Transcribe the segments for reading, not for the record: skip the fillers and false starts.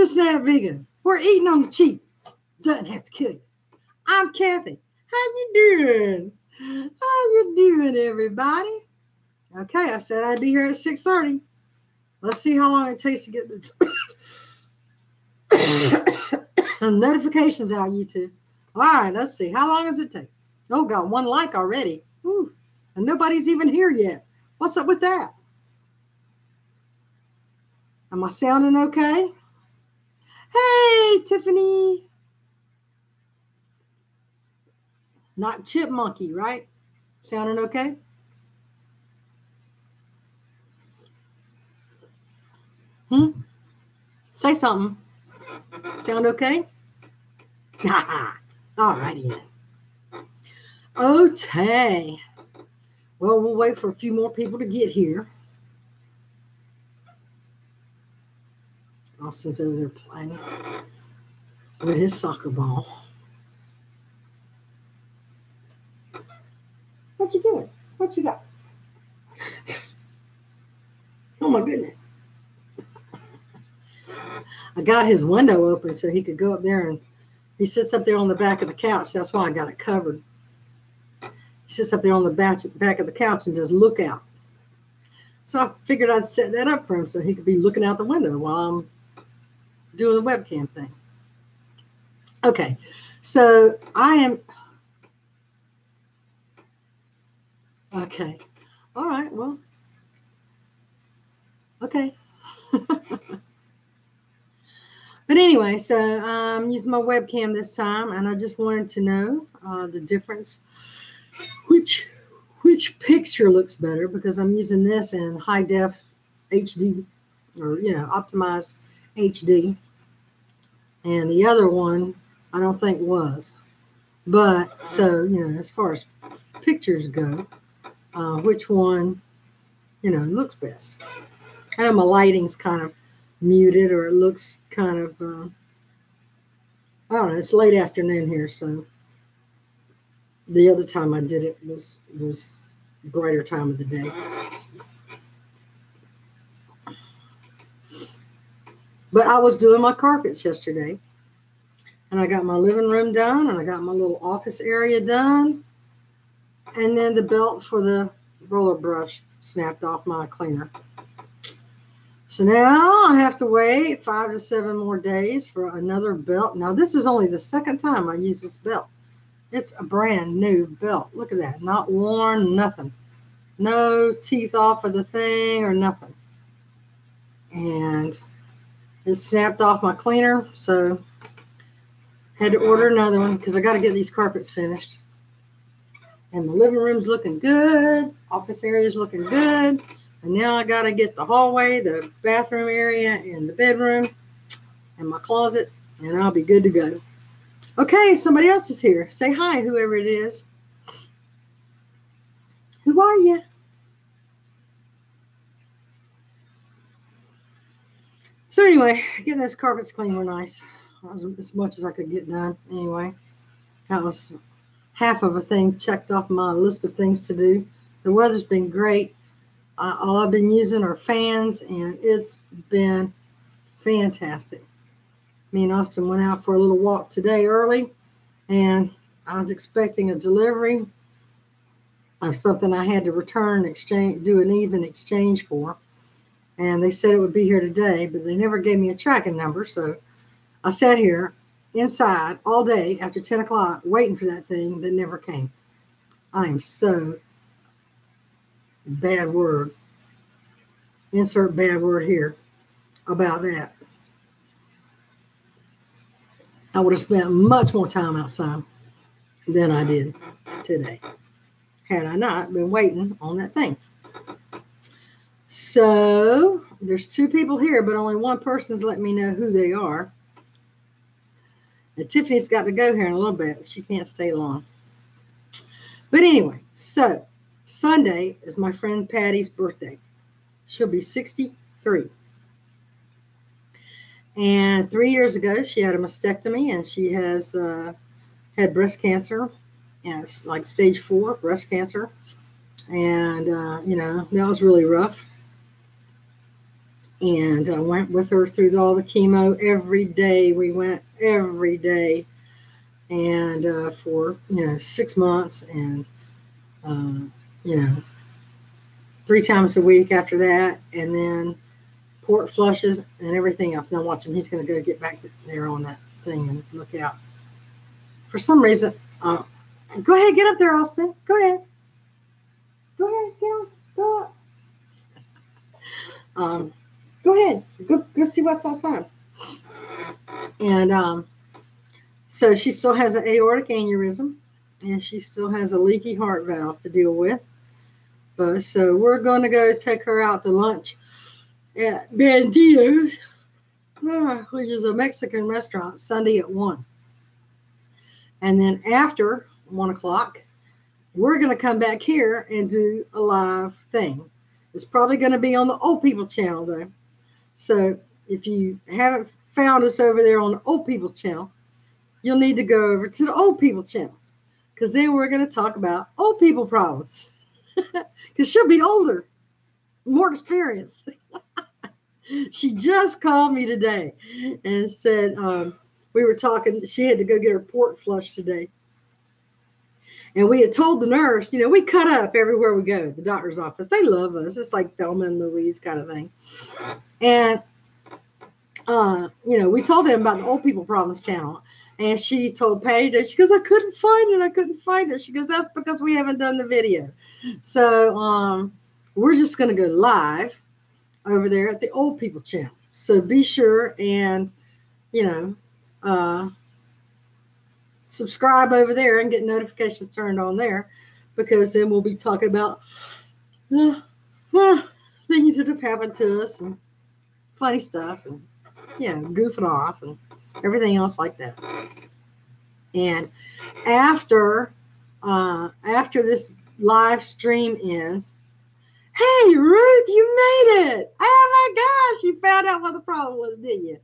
Snap Vegan. We're eating on the cheap. Doesn't have to kill you. I'm Cathy. How you doing? How you doing, everybody? Okay, I said I'd be here at 6:30. Let's see how long it takes to get the notifications out, YouTube. All right, let's see. How long does it take? Oh, got 1 like already. Woo. And nobody's even here yet. What's up with that? Am I sounding okay? Hey, Tiffany. Not chipmunky, right? Sounding okay? Say something. Sound okay? All righty then. Okay. Well, we'll wait for a few more people to get here. Austin's over there playing with his soccer ball. What you doing? What you got? Oh my goodness. I got his window open so he could go up there, and he sits up there on the back of the couch. That's why I got it covered. He sits up there on the back of the couch and just look out. So I figured I'd set that up for him so he could be looking out the window while I'm doing the webcam thing. Okay, so I am... Okay. All right, well... Okay. But anyway, so I'm using my webcam this time, and I just wanted to know the difference. Which picture looks better, because I'm using this in high def HD, or optimized HD, and the other one I don't think was. But so as far as pictures go, which one looks best? I know my lighting's kind of muted, or it looks kind of I don't know. It's late afternoon here, so the other time I did it was brighter time of the day. But I was doing my carpets yesterday, and I got my living room done, and I got my little office area done, and then the belt for the roller brush snapped off my cleaner. So now I have to wait 5 to 7 more days for another belt. Now this is only the second time I use this belt. It's a brand new belt. Look at that. Not worn, nothing. No teeth off of the thing or nothing. And it snapped off my cleaner, so had to order another one because I got to get these carpets finished. And the living room's looking good. Office area's looking good. And now I got to get the hallway, the bathroom area, and the bedroom, and my closet, and I'll be good to go. Okay, somebody else is here. Say hi, whoever it is. Who are you? So anyway, getting those carpets clean were nice. That was as much as I could get done. Anyway, that was half of a thing checked off my list of things to do. The weather's been great. All I've been using are fans, and it's been fantastic. Me and Austin went out for a little walk today early, and I was expecting a delivery of something I had to return, do an even exchange for. And they said it would be here today, but they never gave me a tracking number. So I sat here inside all day after 10 o'clock waiting for that thing that never came. I am so... bad word. Insert bad word here about that. I would have spent much more time outside than I did today had I not been waiting on that thing. So there's 2 people here, but only one person's letting me know who they are. And Tiffany's got to go here in a little bit. She can't stay long. But anyway, so Sunday is my friend Patty's birthday. She'll be 63. And 3 years ago, she had a mastectomy, and she has had breast cancer, and it's like stage 4 breast cancer. And, that was really rough. And I went with her through all the chemo every day. We went every day, and for 6 months, and uh, you know 3 times a week after that, and then port flushes and everything else. Now watch him; he's going to go get back there on that thing and look out. For some reason, go ahead, get up there, Austin. Go ahead, get up, go up. Go ahead, go see what's outside. And so she still has an aortic aneurysm, and she still has a leaky heart valve to deal with. But so we're going to go take her out to lunch at Bandito's, which is a Mexican restaurant, Sunday at 1. And then after 1 o'clock, we're going to come back here and do a live thing. It's probably going to be on the Old People channel, though. So if you haven't found us over there on the Old People channel, you'll need to go over to the Old People channels, because then we're going to talk about old people problems. Because she'll be older, more experienced. She just called me today and said we were talking. She had to go get her port flush today. And we had told the nurse, we cut up everywhere we go, the doctor's office. They love us. It's like Thelma and Louise kind of thing. And, we told them about the Old People Problems channel. And she told Patty that, she goes, I couldn't find it. She goes, that's because we haven't done the video. So we're just going to go live over there at the Old People channel. So be sure and, subscribe over there and get notifications turned on there, because then we'll be talking about things that have happened to us and funny stuff and, goofing off and everything else like that. And after this live stream ends, hey, Ruth, you made it. Oh, my gosh. You found out what the problem was, didn't you?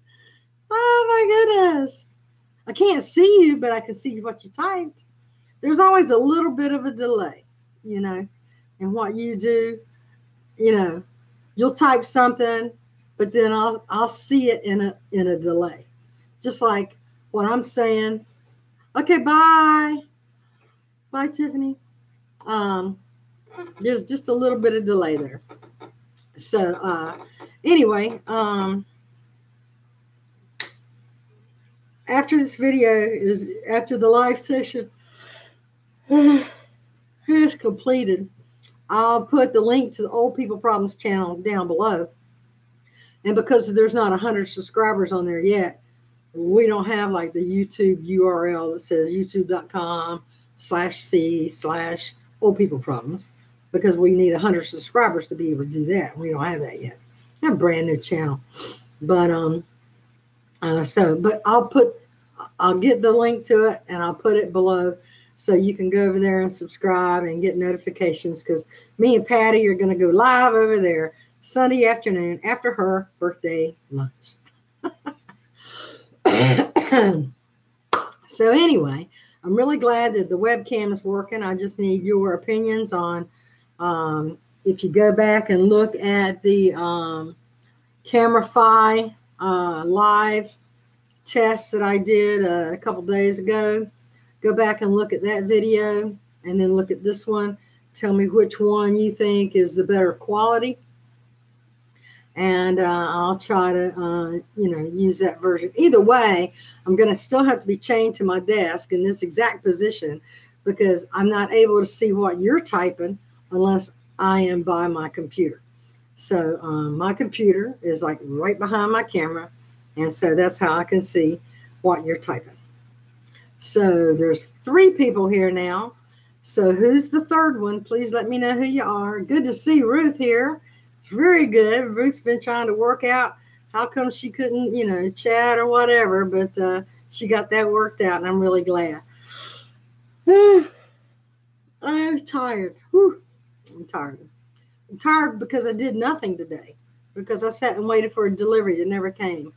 Oh, my goodness. I can't see you, but I can see what you typed. There's always a little bit of a delay, in what you do. You'll type something, but then I'll see it in a delay. Just like what I'm saying. Okay, bye. Bye, Tiffany. There's just a little bit of delay there. So anyway, after this video after the live session is completed, I'll put the link to the Old People Problems channel down below. And because there's not 100 subscribers on there yet, we don't have like the YouTube URL that says youtube.com/C/Old People Problems, because we need 100 subscribers to be able to do that. We don't have that yet. I have a brand new channel. But but I'll get the link to it and I'll put it below, so you can go over there and subscribe and get notifications, because me and Patty are going to go live over there Sunday afternoon after her birthday lunch. So anyway, I'm really glad that the webcam is working. I just need your opinions on if you go back and look at the Camera-Fi live test that I did a couple days ago. Go back and look at that video, and then look at this one. Tell me which one you think is the better quality, and I'll try to use that version. Either way, I'm going to still have to be chained to my desk in this exact position, because I'm not able to see what you're typing unless I am by my computer. So my computer is like right behind my camera, and so that's how I can see what you're typing. So there's 3 people here now. So who's the third one? Please let me know who you are. Good to see Ruth here. It's very good. Ruth's been trying to work out how come she couldn't, chat or whatever, but she got that worked out, and I'm really glad. I'm tired. Whew. I'm tired. I'm tired because I did nothing today, because I sat and waited for a delivery that never came.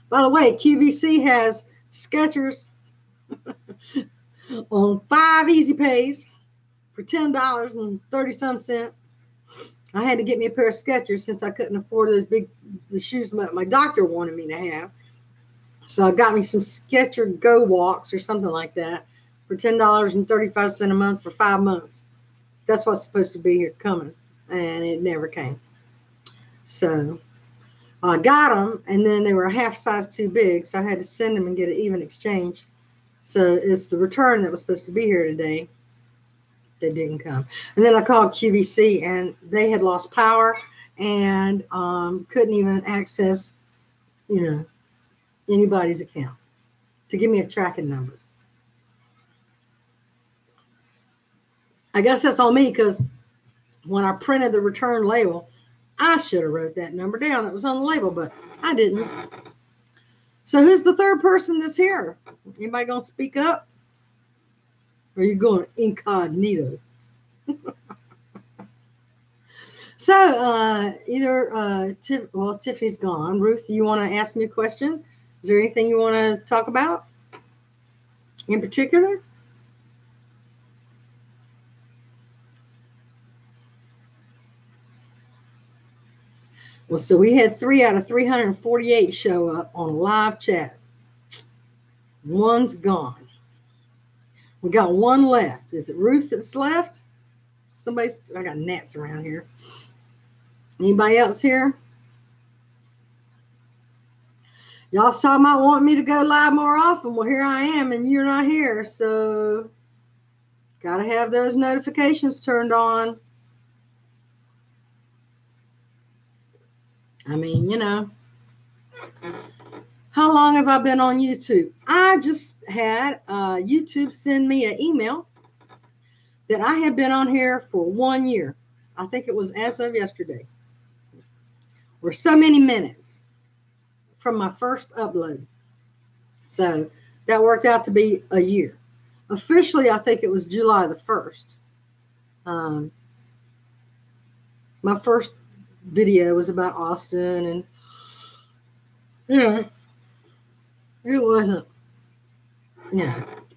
By the way, QVC has Skechers on 5 easy pays for $10.30-some. I had to get me a pair of Skechers since I couldn't afford the shoes my doctor wanted me to have. So I got me some Skechers Go Walks or something like that for $10.35 a month for 5 months. That's what's supposed to be here coming, and it never came. So I got them, and then they were a half size too big, so I had to send them and get an even exchange. So it's the return that was supposed to be here today. They didn't come. And then I called QVC, and they had lost power and couldn't even access, anybody's account to give me a tracking number. I guess that's on me, because when I printed the return label, I should have wrote that number down. It was on the label, but I didn't. So who's the third person that's here? Anybody going to speak up? Or are you going incognito? So Tiffany's gone. Ruth, you want to ask me a question? Is there anything you want to talk about in particular? Well, so we had 3 out of 348 show up on live chat. One's gone. We got one left. Is it Ruth that's left? I got gnats around here. Anybody else here? Y'all saw my want me to go live more often. Well, here I am, and you're not here. So, got to have those notifications turned on. I mean, how long have I been on YouTube? I just had YouTube send me an email that I have been on here for 1 year. I think it was as of yesterday. Or so many minutes from my first upload. So that worked out to be a year. Officially, I think it was July the 1st. My first video was about Austin, and it wasn't,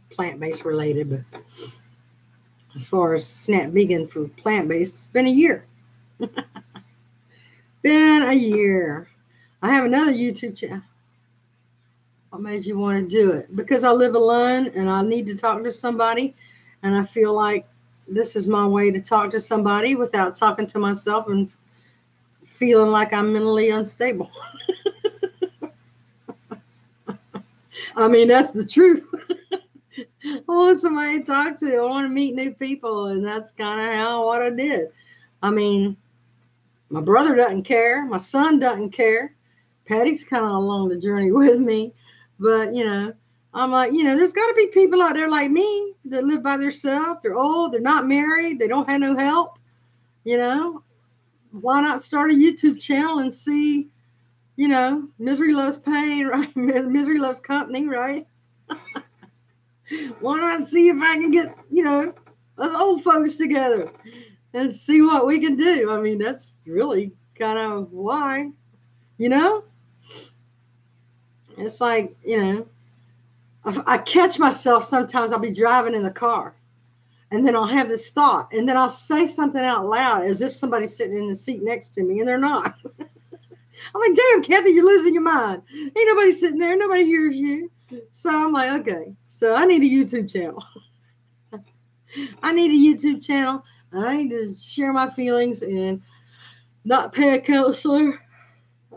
plant-based related, but as far as Snap Vegan for plant-based, it's been a year. Been a year. I have another YouTube channel. What made you want to do it? Because I live alone and I need to talk to somebody, and I feel like this is my way to talk to somebody without talking to myself and feeling like I'm mentally unstable. I mean, that's the truth. I want somebody to talk to. I want to meet new people, and that's kind of what I did. I mean, my brother doesn't care. My son doesn't care. Patty's kind of along the journey with me. But, I'm like, there's got to be people out there like me that live by themselves. They're old. They're not married. They don't have no help. Why not start a YouTube channel and see, misery loves pain, right? Misery loves company, right? Why not see if I can get, us old folks together and see what we can do? I mean, that's really kind of why, It's like, I catch myself sometimes. I'll be driving in the car, and then I'll have this thought, and then I'll say something out loud as if somebody's sitting in the seat next to me, and they're not. I'm like, damn, Cathy, you're losing your mind. Ain't nobody sitting there. Nobody hears you. So I'm like, okay, so I need a YouTube channel. I need a YouTube channel. I need to share my feelings and not pay a counselor.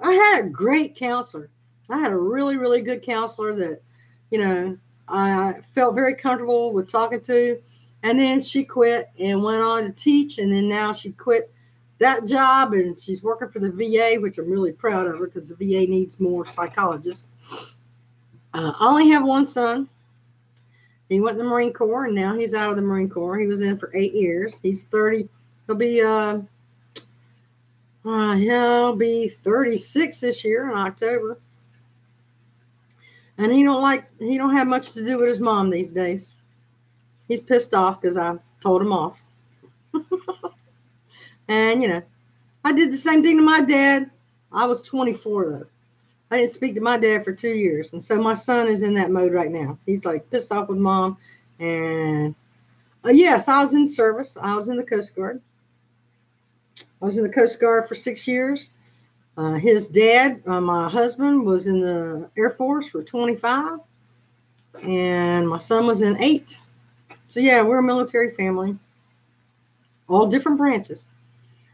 I had a great counselor. I had a really, really good counselor that, I felt very comfortable with talking to. And then she quit and went on to teach. And then now she quit that job, and she's working for the VA, which I'm really proud of her, because the VA needs more psychologists. I only have one son. He went in the Marine Corps, and now he's out of the Marine Corps. He was in for 8 years. He's 30. He'll be 36 this year in October. And he don't have much to do with his mom these days. He's pissed off because I told him off. And, I did the same thing to my dad. I was 24, though. I didn't speak to my dad for 2 years. And so my son is in that mode right now. He's like pissed off with mom. And yes, I was in service. I was in the Coast Guard. I was in the Coast Guard for 6 years. His dad, my husband, was in the Air Force for 25, and my son was in 8. So yeah, we're a military family, all different branches.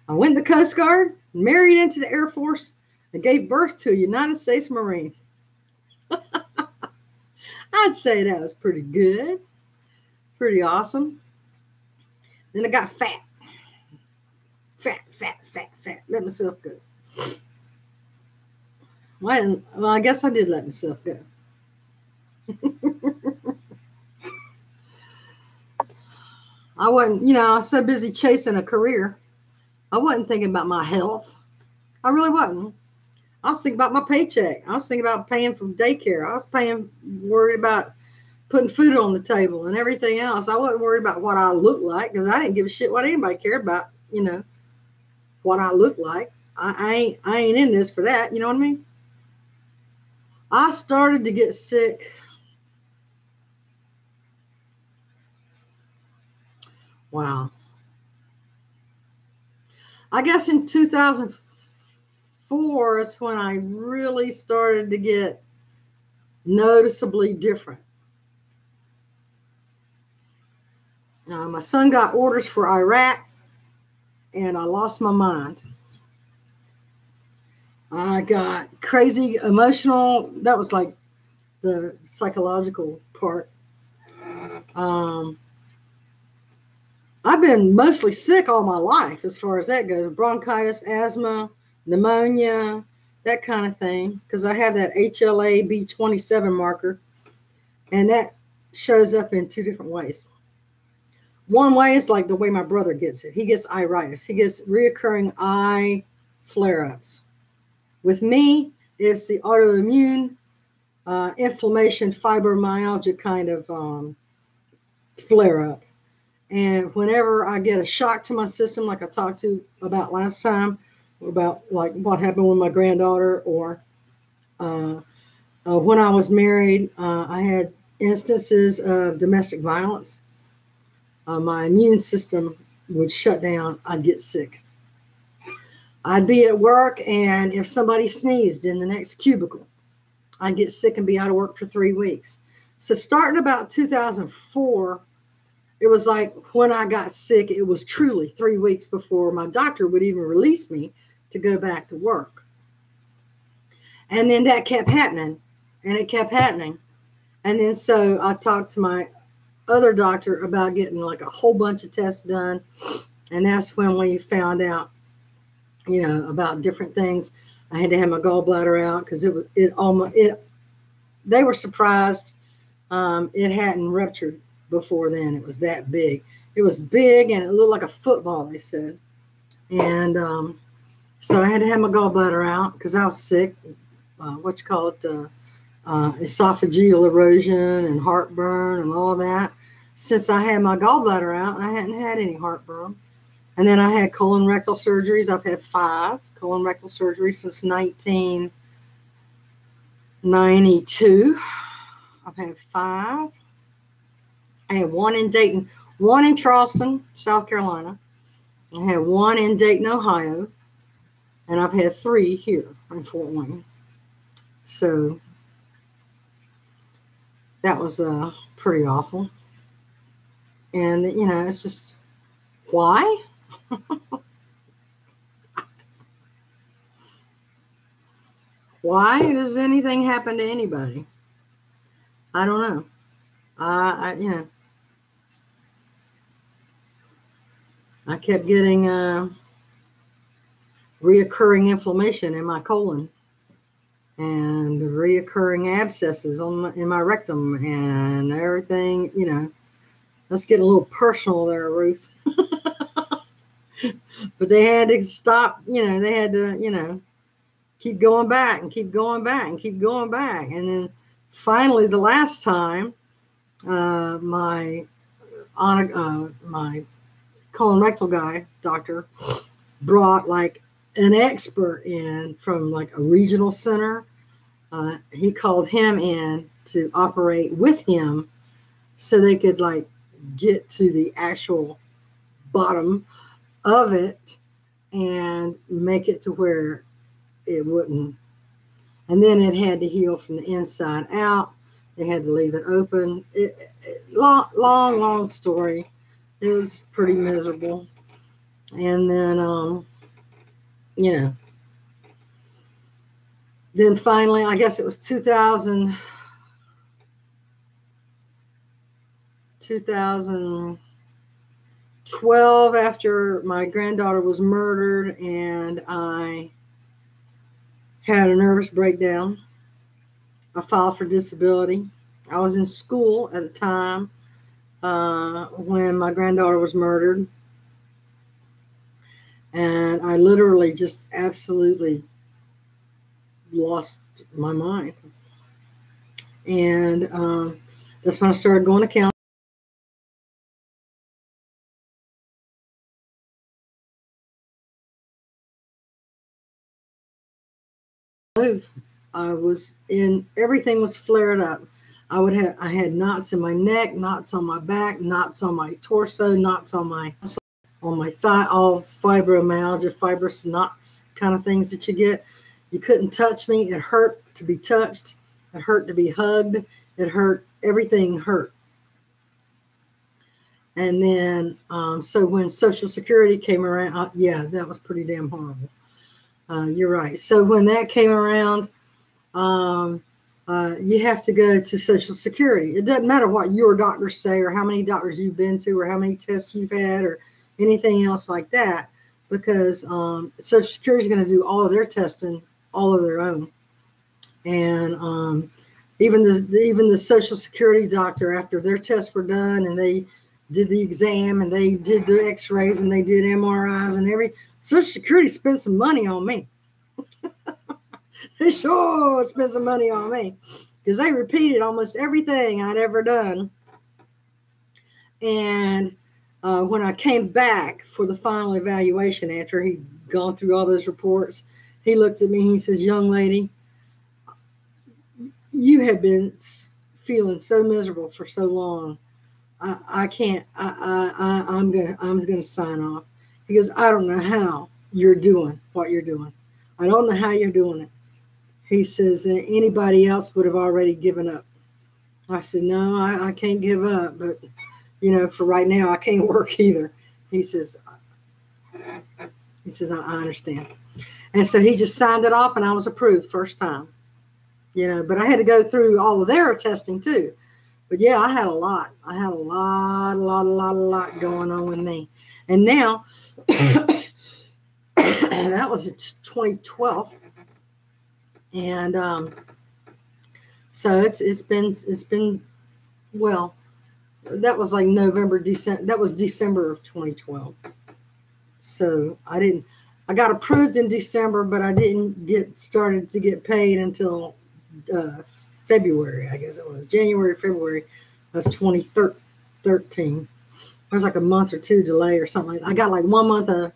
I went in the Coast Guard, married into the Air Force, and gave birth to a United States Marine. I'd say that was pretty good, pretty awesome. Then I got fat. Let myself go. Well, I guess I did let myself go. I wasn't, I was so busy chasing a career. I wasn't thinking about my health. I really wasn't. I was thinking about my paycheck. I was thinking about paying for daycare. I was worried about putting food on the table and everything else. I wasn't worried about what I looked like because I didn't give a shit what anybody cared about, what I look like. I ain't in this for that. You know what I mean? I started to get sick. Wow. I guess in 2004 is when I really started to get noticeably different. My son got orders for Iraq, and I lost my mind. I got crazy emotional. That was like the psychological part. I've been mostly sick all my life as far as that goes. Bronchitis, asthma, pneumonia, that kind of thing. Because I have that HLA-B27 marker. And that shows up in 2 different ways. One way is like the way my brother gets it. He gets iritis. He gets reoccurring eye flare-ups. With me, it's the autoimmune inflammation, fibromyalgia kind of flare-up. And whenever I get a shock to my system, like I talked to about last time, about like what happened with my granddaughter, or when I was married, I had instances of domestic violence. My immune system would shut down. I'd get sick. I'd be at work, and if somebody sneezed in the next cubicle, I'd get sick and be out of work for 3 weeks. So starting about 2004, it was like when I got sick, it was truly 3 weeks before my doctor would even release me to go back to work. And then that kept happening, and it kept happening. And then so I talked to my other doctor about getting like a whole bunch of tests done. And that's when we found out, about different things. I had to have my gallbladder out because they were surprised it hadn't ruptured before then. It was that big. It was big, and it looked like a football, they said. And so I had to have my gallbladder out because I was sick. Esophageal erosion and heartburn and all that. Since I had my gallbladder out, I hadn't had any heartburn. And then I had colon rectal surgeries. I've had 5 colon rectal surgeries since 1992. I've had 5. I had 1 in Dayton, 1 in Charleston, South Carolina. I had 1 in Dayton, Ohio. And I've had 3 here in Fort Wayne. So that was pretty awful. And, it's just, why? Why does anything happen to anybody? I don't know. I kept getting reoccurring inflammation in my colon and reoccurring abscesses in my rectum and everything, Let's get a little personal there, Ruth. But they had to stop, they had to, keep going back and keep going back and keep going back. And then finally, the last time, my colon rectal doctor, brought like an expert in from like a regional center. He called him in to operate with him so they could like get to the actual bottom of it and make it to where it wouldn't. And then it had to heal from the inside out. They had to leave it open. Long story. It was pretty miserable. And then, then finally, I guess it was 2012, after my granddaughter was murdered and I had a nervous breakdown. I filed for disability. I was in school at the time when my granddaughter was murdered. And I literally just absolutely lost my mind. And that's when I started going to counseling. Everything was flared up. I had knots in my neck, knots on my back, knots on my torso, knots on my thigh, all fibromyalgia, fibrous knots kind of things that you get. You couldn't touch me. It hurt to be touched. It hurt to be hugged. It hurt. Everything hurt. And then, so when Social Security came around, yeah, that was pretty damn horrible. You're right. So when that came around, you have to go to Social Security. It doesn't matter what your doctors say or how many doctors you've been to or how many tests you've had or anything else like that, because Social Security is going to do all of their testing all of their own. And even the Social Security doctor, after their tests were done and they did the exam and they did the x-rays and they did MRIs and Social Security spent some money on me. They sure spent some money on me because they repeated almost everything I'd ever done. And when I came back for the final evaluation, after he'd gone through all those reports, he looked at me and he says, "Young lady, you have been feeling so miserable for so long. I can't. I'm gonna sign off because I don't know how you're doing what you're doing. I don't know how you're doing it." He says, "Anybody else would have already given up." I said, "No, I can't give up, but for right now, I can't work either." He says, "I understand." And so he just signed it off, and I was approved first time. But I had to go through all of their testing too. But yeah, I had a lot. I had a lot going on with me. And now, that was 2012. And so it's been well, that was like November, December. That was December of 2012. So I got approved in December, but I didn't get started to get paid until February, I guess it was February of 2013. There was like a month or two delay or something. I got like 1 month of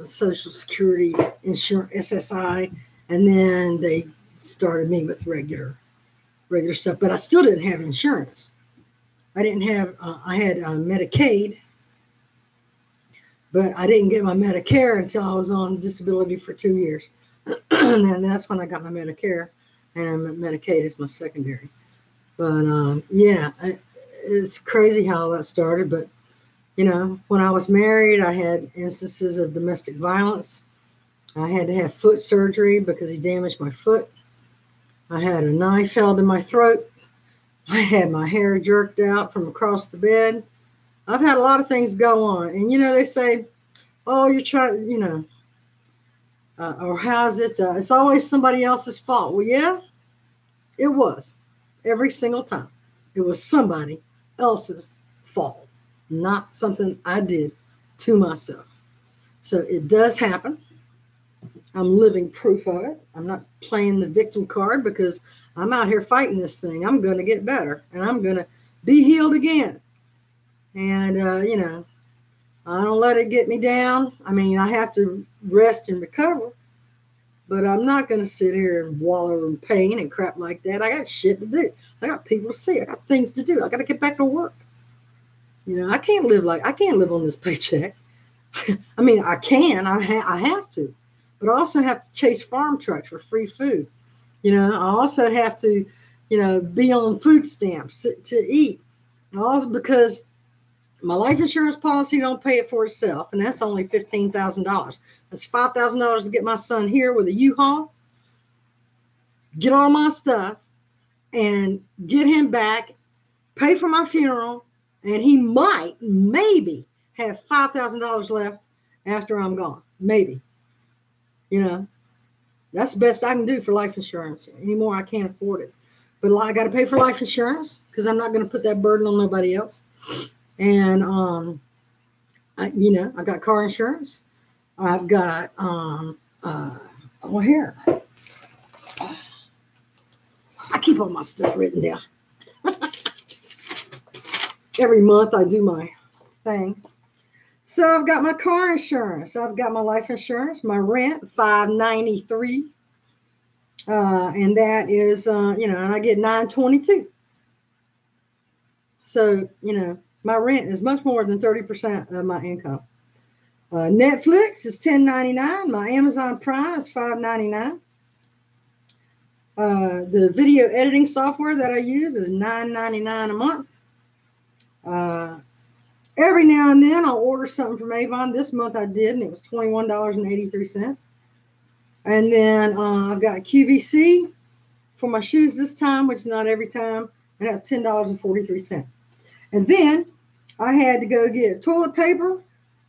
Social Security insurance, SSI, and then they started me with regular stuff. But I still didn't have insurance. I didn't have. I had Medicaid, but I didn't get my Medicare until I was on disability for 2 years, and then that's when I got my Medicare. And Medicaid is my secondary. But yeah, it's crazy how that started. But when I was married, I had instances of domestic violence. I had to have foot surgery because he damaged my foot. I had a knife held in my throat. I had my hair jerked out from across the bed. I've had a lot of things go on. And they say, "Oh, you're trying," or how's it? It's always somebody else's fault. Well, yeah, it was. Every single time. It was somebody else's fault, not something I did to myself. So it does happen. I'm living proof of it. I'm not playing the victim card because I'm out here fighting this thing. I'm going to get better and I'm going to be healed again. And, I don't let it get me down. I mean, I have to rest and recover, but I'm not going to sit here and wallow in pain and crap like that. I got shit to do. I got people to see. I got things to do. I got to get back to work. I can't live on this paycheck. I mean, I can, I have to, but I also have to chase farm trucks for free food. I also have to, be on food stamps to eat. Also because my life insurance policy don't pay it for itself, and that's only $15,000. That's $5,000 to get my son here with a U-Haul, get all my stuff, and get him back, pay for my funeral, and he might, maybe, have $5,000 left after I'm gone. Maybe. That's the best I can do for life insurance. Anymore, I can't afford it. But I got to pay for life insurance because I'm not going to put that burden on nobody else. And, I got car insurance. I've got, here. I keep all my stuff written down. Every month I do my thing. So I've got my car insurance. I've got my life insurance, my rent, $593. And that is, and I get $922. So, my rent is much more than 30% of my income. Netflix is $10.99. My Amazon Prime is $5.99. The video editing software that I use is $9.99 a month. Every now and then I'll order something from Avon. This month I did, and it was $21.83. And then I've got QVC for my shoes this time, which is not every time, and that's $10.43. And then I had to go get toilet paper,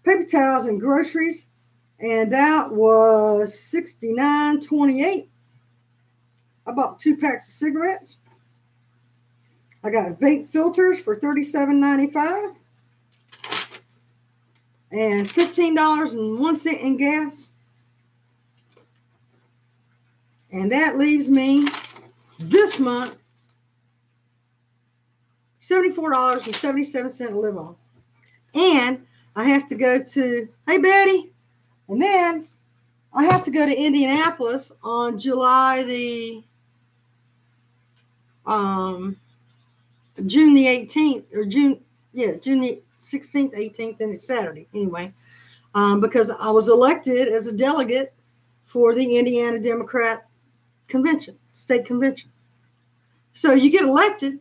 paper towels, and groceries, and that was $69.28. I bought 2 packs of cigarettes. I got vape filters for $37.95. And $15.01 in gas. And that leaves me this month $74.77 to live on. And I have to go to, hey Betty, and then I have to go to Indianapolis on July the June the 18th, or June the 16th, 18th, and it's Saturday anyway, because I was elected as a delegate for the Indiana Democrat Convention, state convention. So you get elected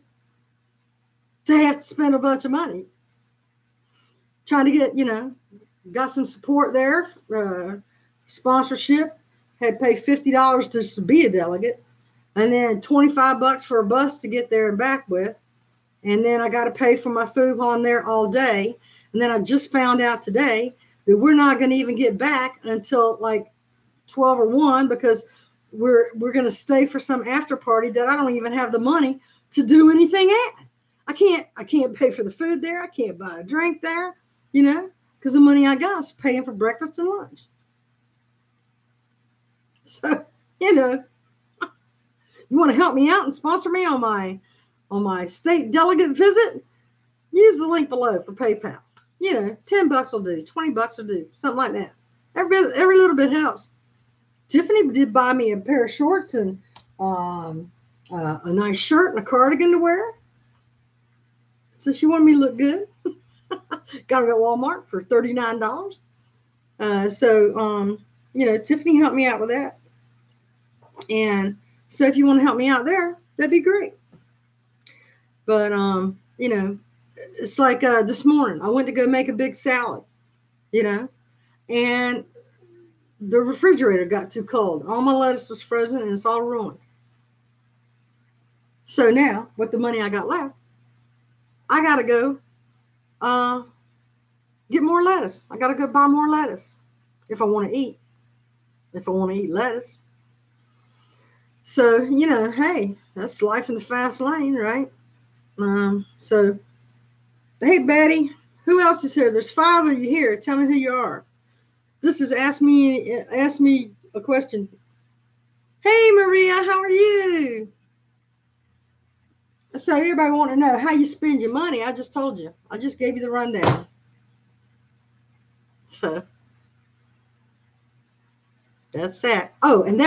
to have to spend a bunch of money trying to get, got some support there, sponsorship, had to pay $50 just to be a delegate, and then $25 for a bus to get there and back with. And then I got to pay for my food while I'm there all day. And then I just found out today that we're not going to even get back until like 12 or 1 because we're going to stay for some after party that I don't even have the money to do anything at. I can't pay for the food there. I can't buy a drink there, because the money I got is paying for breakfast and lunch. So, you want to help me out and sponsor me on my state delegate visit? Use the link below for PayPal. $10 will do, $20 will do, something like that. Every little bit helps. Tiffany did buy me a pair of shorts and a nice shirt and a cardigan to wear. So she wanted me to look good. Got it at Walmart for $39. Tiffany helped me out with that. And so if you want to help me out there, that'd be great. But, it's like this morning, I went to go make a big salad, and the refrigerator got too cold. All my lettuce was frozen and it's all ruined. So now, with the money I got left, I got to go get more lettuce. I got to go buy more lettuce if I want to eat. If I want to eat lettuce. So, hey, that's life in the fast lane, right? So, hey, Betty, who else is here? There's 5 of you here. Tell me who you are. This is Ask Me a Question. Hey, Maria, how are you? So everybody want to know how you spend your money. I just told you. I just gave you the rundown. So that's that. Oh, and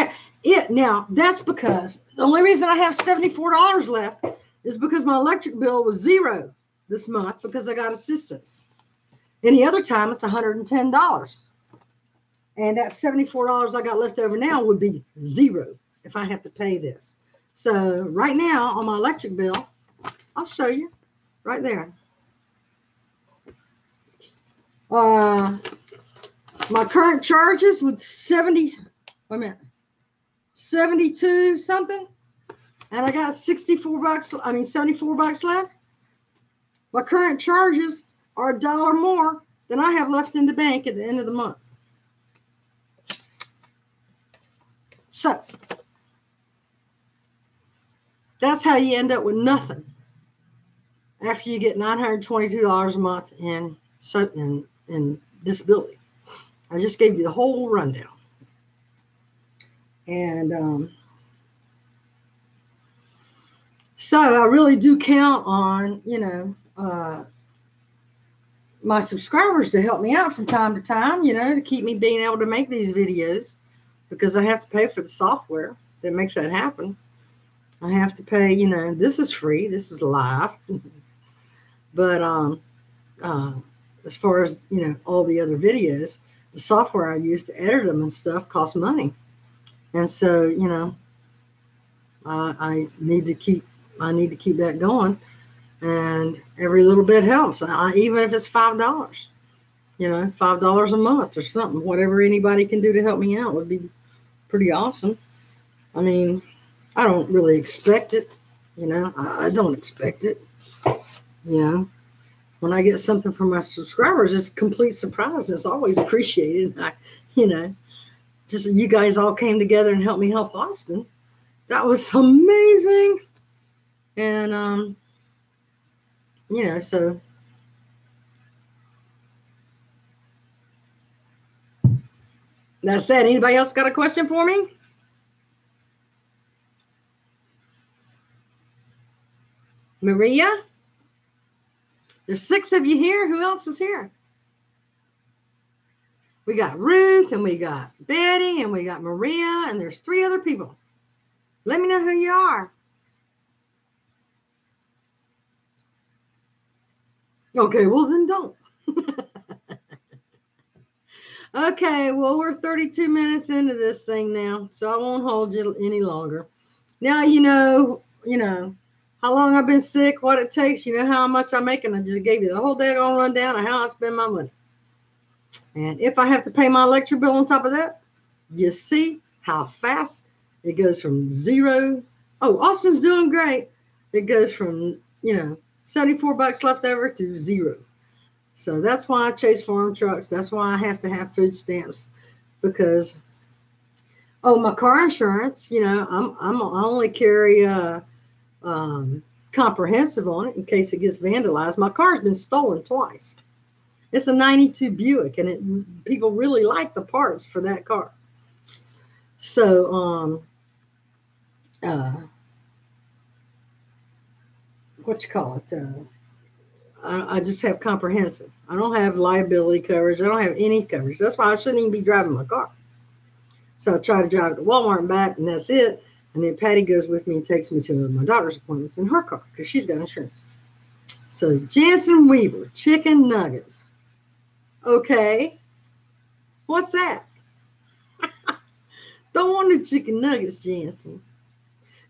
now that's because the only reason I have $74 left is because my electric bill was $0 this month because I got assistance. Any other time, it's $110. And that $74 I got left over now would be zero if I have to pay this. So right now on my electric bill, I'll show you right there. My current charges would 72 something. And I got 74 bucks left. My current charges are $1 more than I have left in the bank at the end of the month. So that's how you end up with nothing after you get $922 a month in disability. I just gave you the whole rundown. And so I really do count on, my subscribers to help me out from time to time, to keep me being able to make these videos, because I have to pay for the software that makes that happen. I have to pay, this is free, this is live. But as far as, all the other videos, the software I use to edit them and stuff costs money. And so, I need to keep that going. And every little bit helps. Even if it's $5, $5 a month or something, whatever anybody can do to help me out would be pretty awesome. I mean, I don't really expect it, I don't expect it, When I get something from my subscribers, it's a complete surprise. It's always appreciated. Just you guys all came together and helped me help Austin. That was amazing. And, so that's that. Anybody else got a question for me? Maria? There's 6 of you here. Who else is here? We got Ruth, and we got Betty, and we got Maria, and there's 3 other people. Let me know who you are. Okay, well then don't. Okay, well, we're 32 minutes into this thing now, so I won't hold you any longer. Now you know how long I've been sick, what it takes, how much I make, and I just gave you the whole daggone rundown of how I spend my money. And if I have to pay my electric bill on top of that, you see how fast it goes from zero. Oh, Austin's doing great. It goes from, 74 bucks left over to zero. So that's why I chase farm trucks. That's why I have to have food stamps, because, my car insurance, I only carry comprehensive on it in case it gets vandalized. My car's been stolen twice. It's a 92 Buick, and people really like the parts for that car. So, I just have comprehensive. I don't have liability coverage. I don't have any coverage. That's why I shouldn't even be driving my car. So I try to drive to Walmart and back, and that's it. And then Patty goes with me and takes me to my doctor's appointments in her car because she's got insurance. So Jansen Weaver, chicken nuggets. Okay. What's that? Don't want the chicken nuggets, Jansen.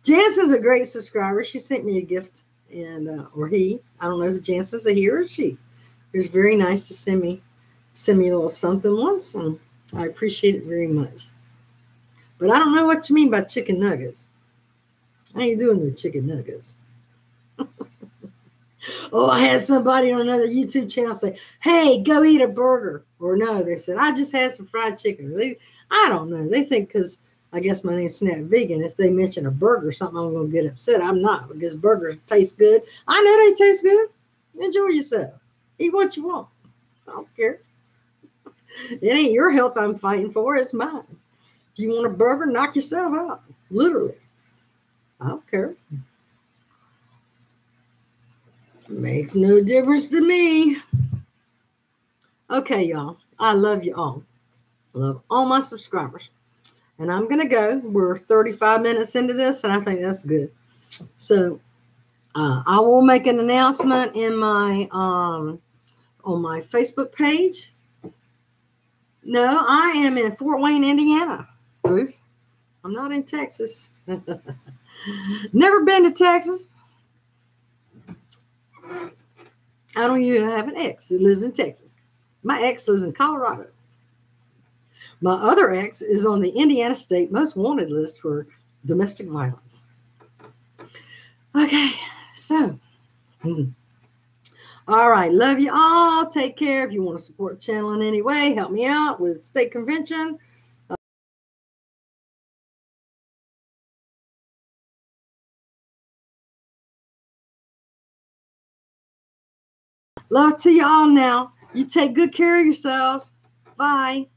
Jansen's a great subscriber. She sent me a gift, and or he. I don't know if Jansen's a he or she. It was very nice to send me a little something once, and I appreciate it very much. But I don't know what you mean by chicken nuggets. How you doing with chicken nuggets? Oh, I had somebody on another YouTube channel say, hey, go eat a burger. Or no, they said, I just had some fried chicken. I don't know. They think because I guess my name's Snap Vegan, if they mention a burger or something, I'm going to get upset. I'm not, because burgers taste good. I know they taste good. Enjoy yourself. Eat what you want. I don't care. It ain't your health I'm fighting for. It's mine. If you want a burger, knock yourself out. Literally. I don't care. Makes no difference to me. Okay, y'all. I love you all. I love all my subscribers. And I'm going to go. We're 35 minutes into this, and I think that's good. So I will make an announcement in my on my Facebook page. No, I am in Fort Wayne, Indiana, Ruth. I'm not in Texas. Never been to Texas. I don't even have an ex that lives in Texas. My ex lives in Colorado. My other ex is on the Indiana State Most Wanted list for domestic violence. Okay, so, all right, love you all. Take care. If you want to support the channel in any way, help me out with state convention. Love to you all now. You take good care of yourselves. Bye.